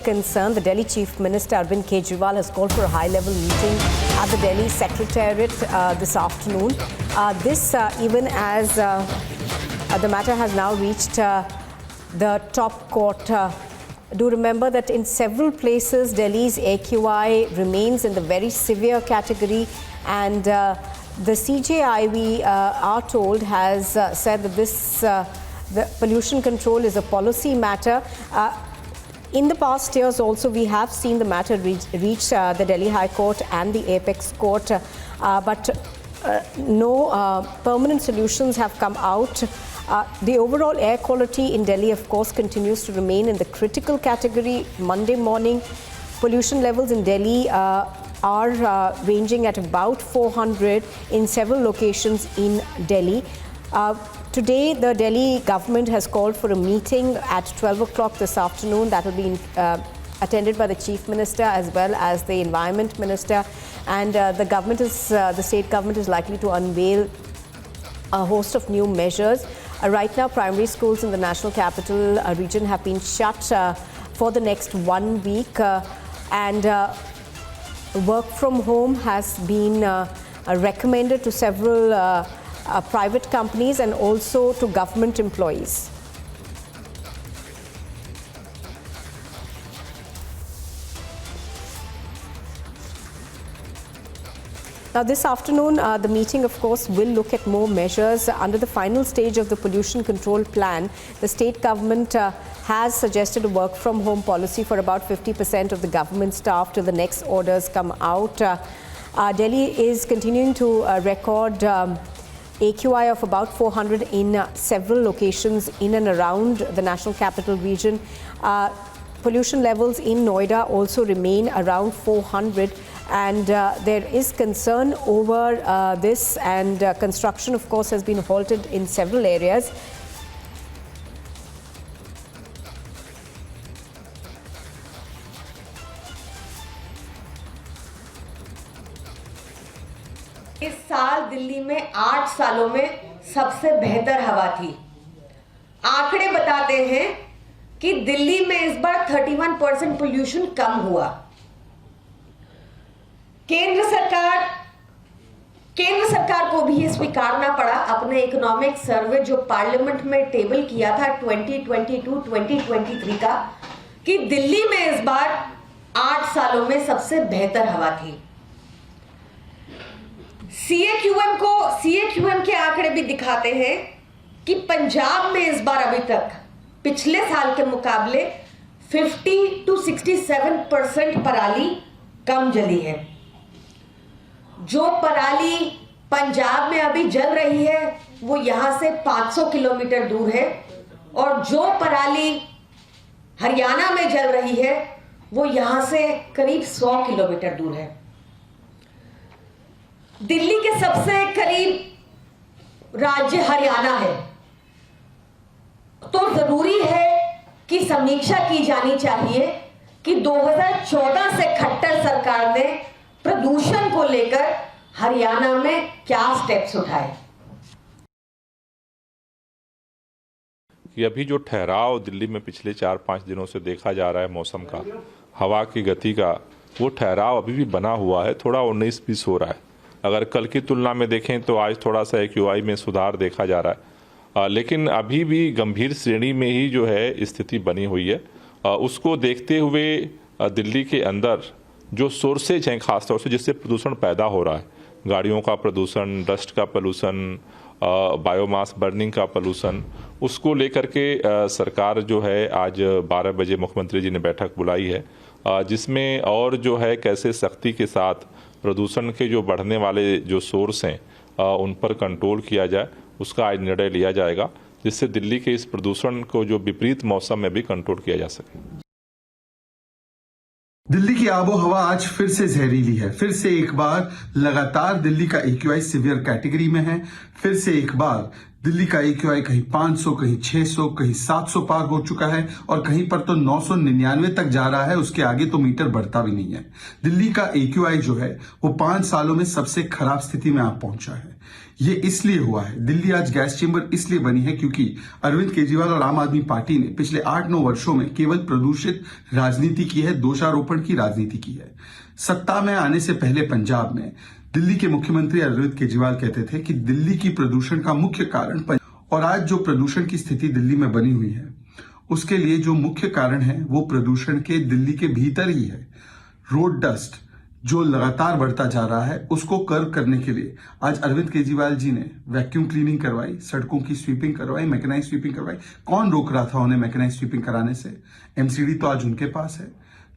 concern. The Delhi Chief Minister Arvind Kejriwal has called for a high-level meeting at the Delhi Secretariat this afternoon. This even as the matter has now reached the top court. Do remember that in several places, Delhi's AQI remains in the very severe category, and the CJI, we are told, has said that this the pollution control is a policy matter. In the past years also, we have seen the matter reach the Delhi High Court and the Apex Court, but no permanent solutions have come out. The overall air quality in Delhi, of course, continues to remain in the critical category. Monday morning, pollution levels in Delhi are ranging at about 400 in several locations in Delhi. Today, the Delhi government has called for a meeting at 12 o'clock this afternoon. That will be attended by the Chief Minister as well as the Environment Minister. And the state government is likely to unveil a host of new measures. Right now, primary schools in the National Capital region have been shut for the next 1 week. And work from home has been recommended to several private companies and also to government employees. Now, this afternoon, the meeting, of course, will look at more measures. Under the final stage of the pollution control plan, the state government has suggested a work from home policy for about 50% of the government staff till the next orders come out. Delhi is continuing to record AQI of about 400 in several locations in and around the National Capital region. Pollution levels in Noida also remain around 400, and there is concern over this, and construction, of course, has been halted in several areas. इस साल दिल्ली में 8 सालों में सबसे बेहतर हवा थी। आंकड़े बताते हैं कि दिल्ली में इस बार 31% पोल्यूशन कम हुआ। केंद्र सरकार को भी ये स्वीकारना पड़ा। अपने इकोनॉमिक सर्वे जो पार्लियामेंट में टेबल किया था 2022-2023 का, कि दिल्ली में इस बार 8 सालों में सबसे बेहतर हवा थी। सीएक्यूएम के आंकड़े भी दिखाते हैं कि पंजाब में इस बार अभी तक पिछले साल के मुकाबले 50 to 67% पराली कम जली है। जो पराली पंजाब में अभी जल रही है वो यहां से 500 किलोमीटर दूर है, और जो पराली हरियाणा में जल रही है वो यहां से करीब 100 किलोमीटर दूर है। दिल्ली के सबसे करीब राज्य हरियाणा है, तो जरूरी है कि समीक्षा की जानी चाहिए कि 2014 से खट्टर सरकार ने प्रदूषण को लेकर हरियाणा में क्या स्टेप्स उठाए। कि अभी जो ठहराव दिल्ली में पिछले 4-5 दिनों से देखा जा रहा है मौसम का, हवा की गति का, वो ठहराव अभी भी बना हुआ है, थोड़ा 19-20 हो रहा है। अगर कल की तुलना में देखें तो आज थोड़ा सा AQI में सुधार देखा जा रहा है, लेकिन अभी भी गंभीर श्रेणी में ही जो है स्थिति बनी हुई है। उसको देखते हुए दिल्ली के अंदर जो सोर्सेज हैं खासतौर से जिससे प्रदूषण पैदा हो रहा है, गाड़ियों का प्रदूषण, डस्ट का पोल्यूशन, बायोमास बर्निंग का पोल्यूशन, उसको लेकर के सरकार जो है आज 12 बजे मुख्यमंत्री जी ने बैठक बुलाई है, जिसमें और जो है कैसे सख्ती के साथ प्रदूषण के जो बढ़ने वाले जो सोर्स हैं उन पर कंट्रोल किया जाए, उसका आज निर्णय लिया जाएगा, जिससे दिल्ली के इस प्रदूषण को जो विपरीत मौसम में भी कंट्रोल किया जा सके। दिल्ली की आबो हवा आज फिर से जहरीली है। फिर से एक बार लगातार दिल्ली का AQI सीवियर कैटेगरी में है। फिर से एक बार दिल्ली का AQI कहीं 500, कहीं 600, कहीं 700 पार हो चुका है, और कहीं पर तो 999 तक जा रहा है। उसके आगे तो मीटर बढ़ता भी नहीं है। दिल्ली का AQI जो है वो 5 सालों में सबसे खराब स्थिति में आप पहुंचा है। ये इसलिए हुआ है, दिल्ली आज गैस चेंबर इसलिए बनी है क्योंकि अरविंद केजरीवाल और आम आदमी पार्टी ने पिछले 8-9 वर्षों में केवल प्रदूषित राजनीति की है, दोषारोपण की राजनीति की है। सत्ता में आने से पहले पंजाब में दिल्ली के मुख्यमंत्री अरविंद केजरीवाल कहते थे कि दिल्ली की प्रदूषण का मुख्य कारण, और आज जो प्रदूषण की स्थिति दिल्ली में बनी हुई है उसके लिए जो मुख्य कारण है वो प्रदूषण के दिल्ली के भीतर ही है। रोड डस्ट जो लगातार बढ़ता जा रहा है उसको कर्व करने के लिए आज अरविंद केजरीवाल जी ने वैक्यूम क्लीनिंग करवाई, सड़कों की स्वीपिंग करवाई, मैकेनाइज स्वीपिंग करवाई। कौन रोक रहा था उन्हें मैकेनाइज स्वीपिंग कराने से? एमसीडी तो आज उनके पास है।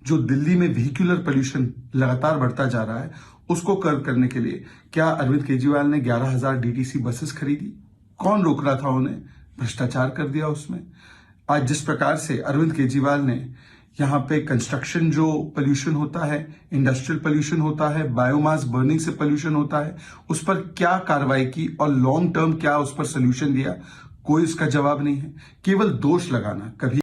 जो दिल्ली में व्हीक्यूलर पोल्यूशन लगातार बढ़ता जा रहा है उसको कर्व करने के लिए क्या अरविंद केजरीवाल ने 11,000 डीटीसी बसेस खरीदी? कौन रोक रहा था उन्हें? भ्रष्टाचार कर दिया उसमें। आज जिस प्रकार से अरविंद केजरीवाल ने यहाँ पे कंस्ट्रक्शन जो पोल्यूशन होता है, इंडस्ट्रियल पोल्यूशन होता है, बायोमास बर्निंग से पोल्यूशन होता है, उस पर क्या कार्रवाई की और लॉन्ग टर्म क्या उस पर सोल्यूशन दिया, कोई उसका जवाब नहीं है। केवल दोष लगाना। कभी